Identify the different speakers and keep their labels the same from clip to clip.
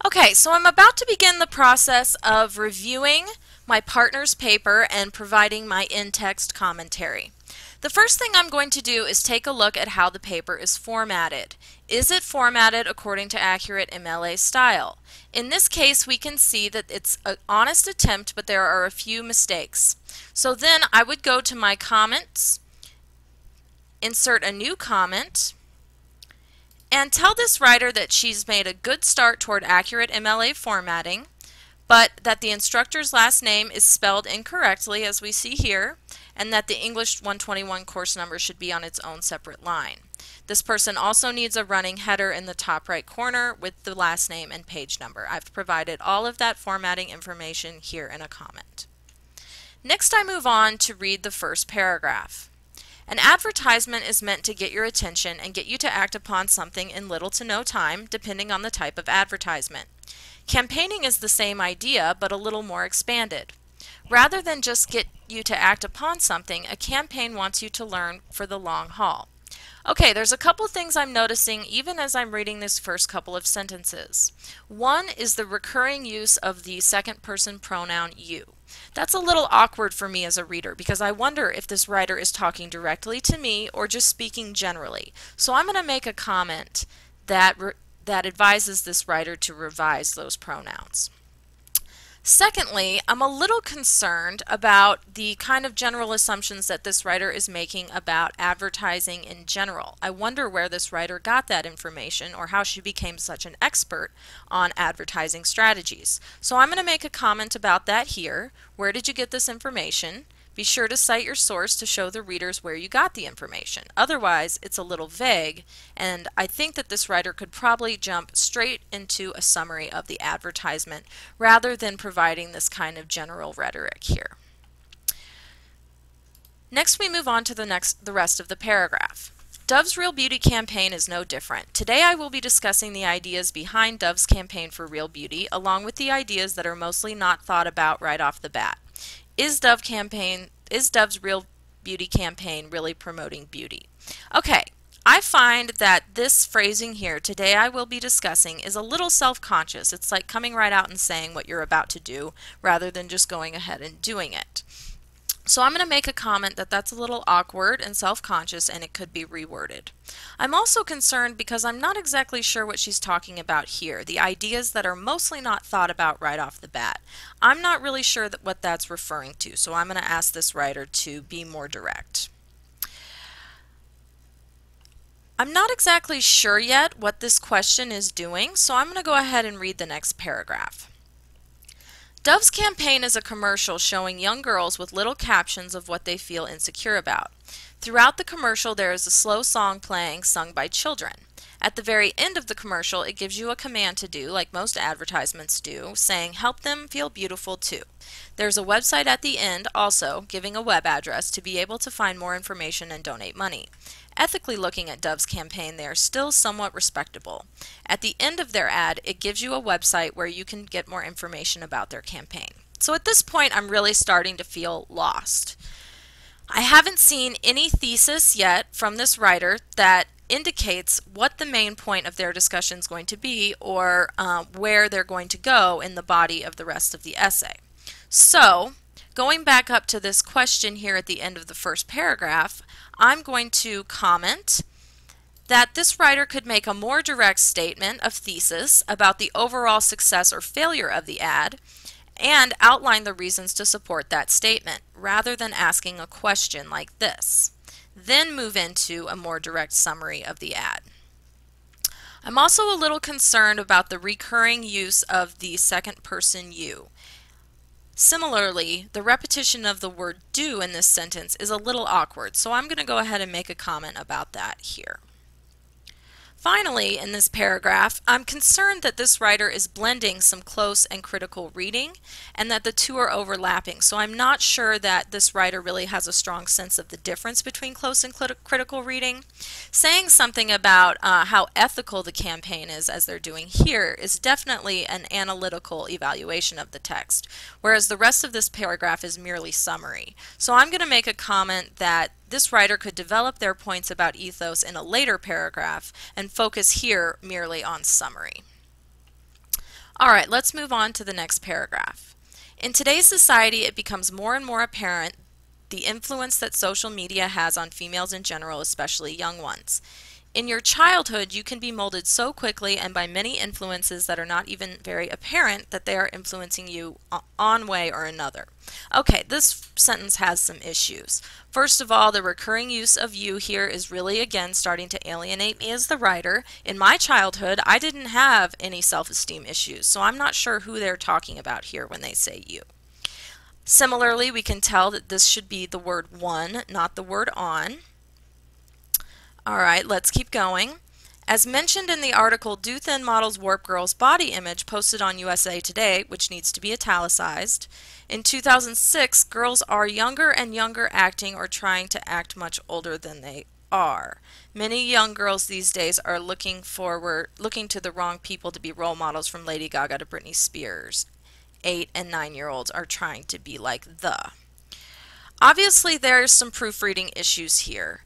Speaker 1: Okay, so I'm about to begin the process of reviewing my partner's paper and providing my in-text commentary. The first thing I'm going to do is take a look at how the paper is formatted. Is it formatted according to accurate MLA style? In this case, we can see that it's an honest attempt, but there are a few mistakes. So then I would go to my comments, insert a new comment, and tell this writer that she's made a good start toward accurate MLA formatting, but that the instructor's last name is spelled incorrectly, as we see here, and that the English 121 course number should be on its own separate line. This person also needs a running header in the top right corner with the last name and page number. I've provided all of that formatting information here in a comment. Next, I move on to read the first paragraph. An advertisement is meant to get your attention and get you to act upon something in little to no time, depending on the type of advertisement. Campaigning is the same idea, but a little more expanded. Rather than just get you to act upon something, a campaign wants you to learn for the long haul. Okay, there's a couple things I'm noticing even as I'm reading this first couple of sentences. One is the recurring use of the second person pronoun you. That's a little awkward for me as a reader because I wonder if this writer is talking directly to me or just speaking generally. So I'm going to make a comment that advises this writer to revise those pronouns. Secondly, I'm a little concerned about the kind of general assumptions that this writer is making about advertising in general. I wonder where this writer got that information or how she became such an expert on advertising strategies. So I'm going to make a comment about that here. Where did you get this information? Be sure to cite your source to show the readers where you got the information. Otherwise, it's a little vague, and I think that this writer could probably jump straight into a summary of the advertisement rather than providing this kind of general rhetoric here. Next, we move on to the rest of the paragraph. Dove's Real Beauty campaign is no different. Today I will be discussing the ideas behind Dove's campaign for real beauty, along with the ideas that are mostly not thought about right off the bat. Is Dove's Real Beauty campaign really promoting beauty? Okay, I find that this phrasing here, today I will be discussing, is a little self-conscious. It's like coming right out and saying what you're about to do rather than just going ahead and doing it. So I'm going to make a comment that that's a little awkward and self-conscious and it could be reworded. I'm also concerned because I'm not exactly sure what she's talking about here, the ideas that are mostly not thought about right off the bat. I'm not really sure what that's referring to, so I'm going to ask this writer to be more direct. I'm not exactly sure yet what this question is doing, so I'm going to go ahead and read the next paragraph. Dove's campaign is a commercial showing young girls with little captions of what they feel insecure about. Throughout the commercial there is a slow song playing sung by children. At the very end of the commercial it gives you a command to do, like most advertisements do, saying help them feel beautiful too. There's a website at the end also giving a web address to be able to find more information and donate money. Ethically looking at Dove's campaign, they are still somewhat respectable. At the end of their ad, it gives you a website where you can get more information about their campaign. So at this point, I'm really starting to feel lost. I haven't seen any thesis yet from this writer that indicates what the main point of their discussion is going to be or where they're going to go in the body of the rest of the essay. So, going back up to this question here at the end of the first paragraph, I'm going to comment that this writer could make a more direct statement of thesis about the overall success or failure of the ad and outline the reasons to support that statement rather than asking a question like this. Then move into a more direct summary of the ad. I'm also a little concerned about the recurring use of the second person you. Similarly, the repetition of the word do in this sentence is a little awkward, so I'm going to go ahead and make a comment about that here. Finally, in this paragraph, I'm concerned that this writer is blending some close and critical reading and that the two are overlapping. So I'm not sure that this writer really has a strong sense of the difference between close and critical reading. Saying something about how ethical the campaign is, as they're doing here, is definitely an analytical evaluation of the text, whereas the rest of this paragraph is merely summary. So I'm going to make a comment that this writer could develop their points about ethos in a later paragraph and focus here merely on summary. Alright, let's move on to the next paragraph. In today's society, it becomes more and more apparent the influence that social media has on females in general, especially young ones. In your childhood, you can be molded so quickly and by many influences that are not even very apparent that they are influencing you one way or another. Okay, this sentence has some issues. First of all, the recurring use of you here is really again starting to alienate me as the writer. In my childhood, I didn't have any self-esteem issues, so I'm not sure who they're talking about here when they say you. Similarly, we can tell that this should be the word one, not the word on. Alright, let's keep going. As mentioned in the article, Do Thin Models Warp Girls' Body Image posted on USA Today, which needs to be italicized, in 2006, girls are younger and younger acting or trying to act much older than they are. Many young girls these days are looking to the wrong people to be role models, from Lady Gaga to Britney Spears. 8- and 9-year-olds are trying to be like the. Obviously, there's some proofreading issues here.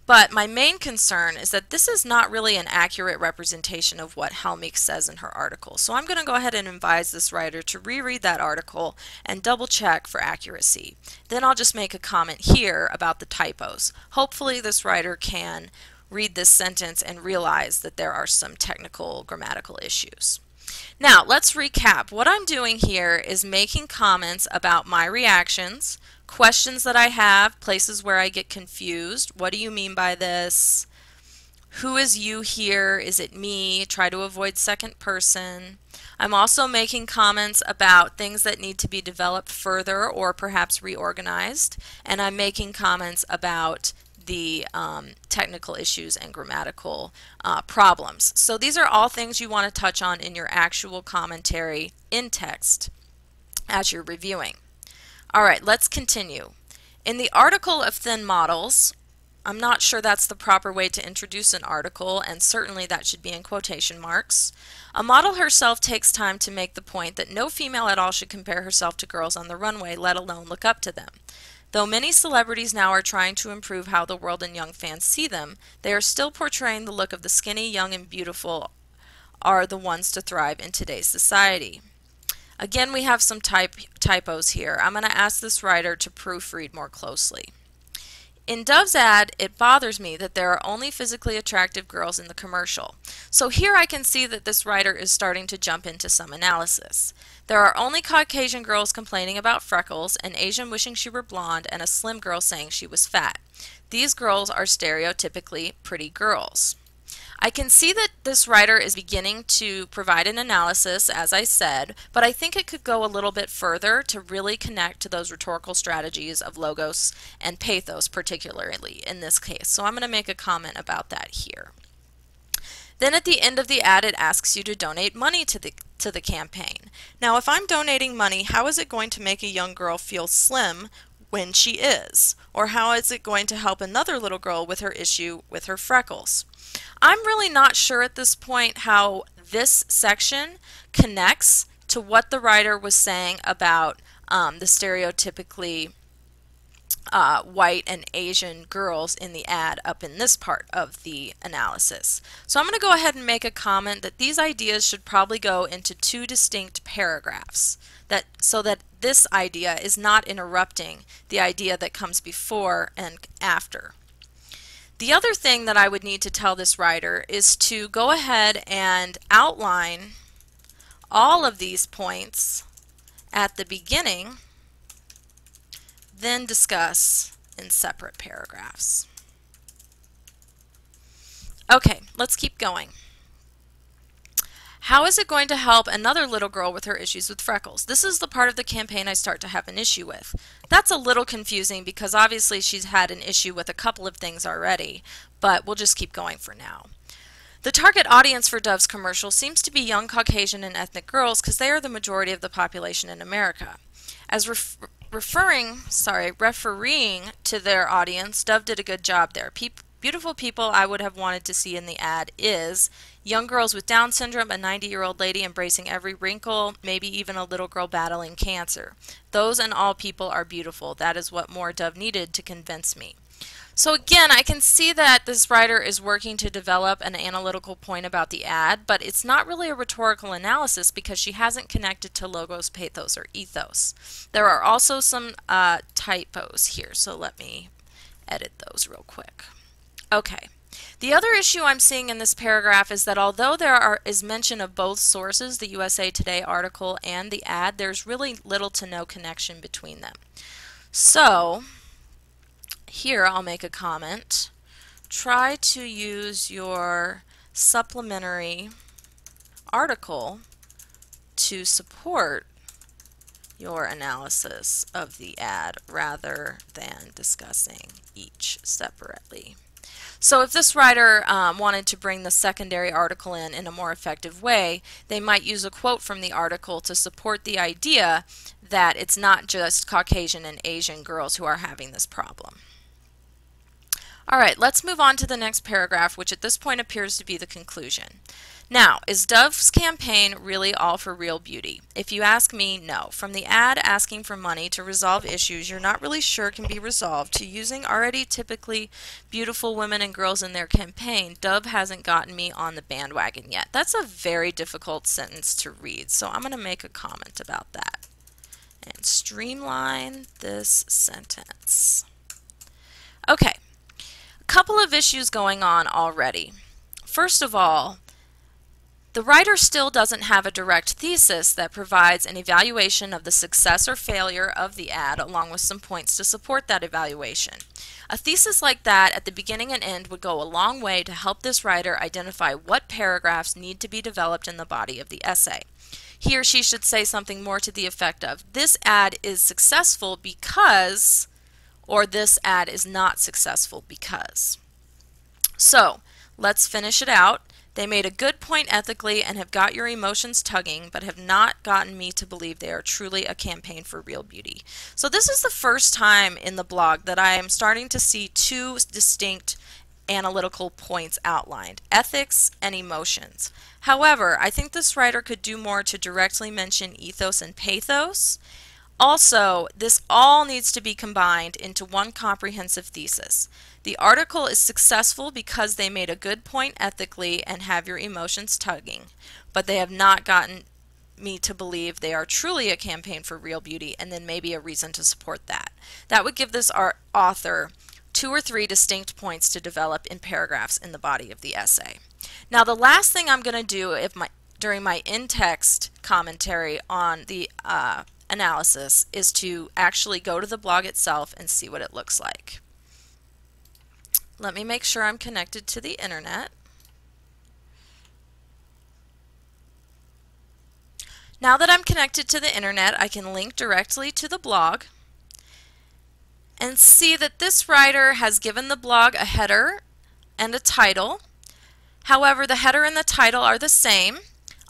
Speaker 1: But my main concern is that this is not really an accurate representation of what Helmich says in her article. So I'm going to go ahead and advise this writer to reread that article and double check for accuracy. Then I'll just make a comment here about the typos. Hopefully this writer can read this sentence and realize that there are some technical grammatical issues. Now let's recap. What I'm doing here is making comments about my reactions, questions that I have, places where I get confused. What do you mean by this? Who is you here? Is it me? Try to avoid second person. I'm also making comments about things that need to be developed further or perhaps reorganized. And I'm making comments about the technical issues and grammatical problems. So these are all things you want to touch on in your actual commentary in text as you're reviewing. Alright, let's continue. In the article of Thin Models, I'm not sure that's the proper way to introduce an article, and certainly that should be in quotation marks. A model herself takes time to make the point that no female at all should compare herself to girls on the runway, let alone look up to them. Though many celebrities now are trying to improve how the world and young fans see them, they are still portraying the look of the skinny, young, and beautiful are the ones to thrive in today's society. Again, we have some typos here. I'm going to ask this writer to proofread more closely. In Dove's ad, it bothers me that there are only physically attractive girls in the commercial. So here I can see that this writer is starting to jump into some analysis. There are only Caucasian girls complaining about freckles, an Asian wishing she were blonde, and a slim girl saying she was fat. These girls are stereotypically pretty girls. I can see that this writer is beginning to provide an analysis, as I said, but I think it could go a little bit further to really connect to those rhetorical strategies of logos and pathos, particularly in this case. So I'm going to make a comment about that here. Then at the end of the ad, it asks you to donate money to the campaign. Now, if I'm donating money, how is it going to make a young girl feel slim when she is? Or how is it going to help another little girl with her issue with her freckles? I'm really not sure at this point how this section connects to what the writer was saying about the stereotypically white and Asian girls in the ad up in this part of the analysis. So I'm going to go ahead and make a comment that these ideas should probably go into two distinct paragraphs, so that this idea is not interrupting the idea that comes before and after. The other thing that I would need to tell this writer is to go ahead and outline all of these points at the beginning, then discuss in separate paragraphs. Okay, let's keep going. How is it going to help another little girl with her issues with freckles? This is the part of the campaign I start to have an issue with. That's a little confusing because obviously she's had an issue with a couple of things already, but we'll just keep going for now. The target audience for Dove's commercial seems to be young Caucasian and ethnic girls because they are the majority of the population in America. As referring to their audience, Dove did a good job there. Beautiful people I would have wanted to see in the ad is young girls with Down syndrome, a 90-year-old lady embracing every wrinkle, maybe even a little girl battling cancer. Those and all people are beautiful. That is what more Dove needed to convince me. So again, I can see that this writer is working to develop an analytical point about the ad, but it's not really a rhetorical analysis because she hasn't connected to logos, pathos, or ethos. There are also some typos here, so let me edit those real quick. Okay. The other issue I'm seeing in this paragraph is that although there is mention of both sources, the USA Today article and the ad, there's really little to no connection between them. So here I'll make a comment. Try to use your supplementary article to support your analysis of the ad rather than discussing each separately. So if this writer wanted to bring the secondary article in a more effective way, they might use a quote from the article to support the idea that it's not just Caucasian and Asian girls who are having this problem. All right, let's move on to the next paragraph, which at this point appears to be the conclusion. Now, is Dove's campaign really all for real beauty? If you ask me, no. From the ad asking for money to resolve issues you're not really sure can be resolved to using already typically beautiful women and girls in their campaign, Dove hasn't gotten me on the bandwagon yet. That's a very difficult sentence to read, so I'm going to make a comment about that and streamline this sentence. Okay. Couple of issues going on already. First of all, the writer still doesn't have a direct thesis that provides an evaluation of the success or failure of the ad along with some points to support that evaluation. A thesis like that at the beginning and end would go a long way to help this writer identify what paragraphs need to be developed in the body of the essay. He or she should say something more to the effect of, this ad is successful because, or this ad is not successful because. So let's finish it out. They made a good point ethically and have got your emotions tugging, but have not gotten me to believe they are truly a campaign for real beauty. So this is the first time in the blog that I am starting to see two distinct analytical points outlined, ethics and emotions. However, I think this writer could do more to directly mention ethos and pathos. Also, this all needs to be combined into one comprehensive thesis. The article is successful because they made a good point ethically and have your emotions tugging, but they have not gotten me to believe they are truly a campaign for real beauty, and then maybe a reason to support that. That would give this author 2 or 3 distinct points to develop in paragraphs in the body of the essay. Now, the last thing I'm going to do during my in-text commentary on the analysis is to actually go to the blog itself and see what it looks like. Let me make sure I'm connected to the internet. Now that I'm connected to the internet, I can link directly to the blog and see that this writer has given the blog a header and a title. However, the header and the title are the same.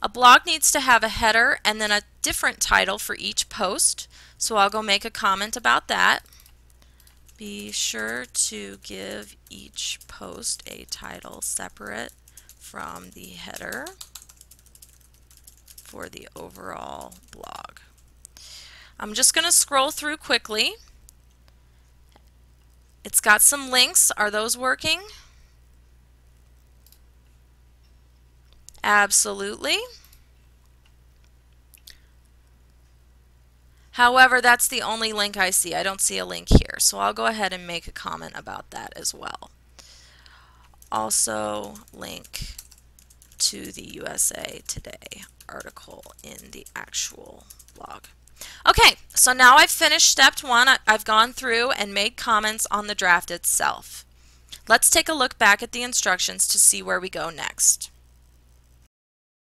Speaker 1: A blog needs to have a header and then a different title for each post, so I'll go make a comment about that. Be sure to give each post a title separate from the header for the overall blog. I'm just going to scroll through quickly. It's got some links. Are those working? Absolutely. However, that's the only link I see. I don't see a link here, so I'll go ahead and make a comment about that as well. Also link to the USA Today article in the actual blog. Okay, so now I've finished step 1. I've gone through and made comments on the draft itself. Let's take a look back at the instructions to see where we go next.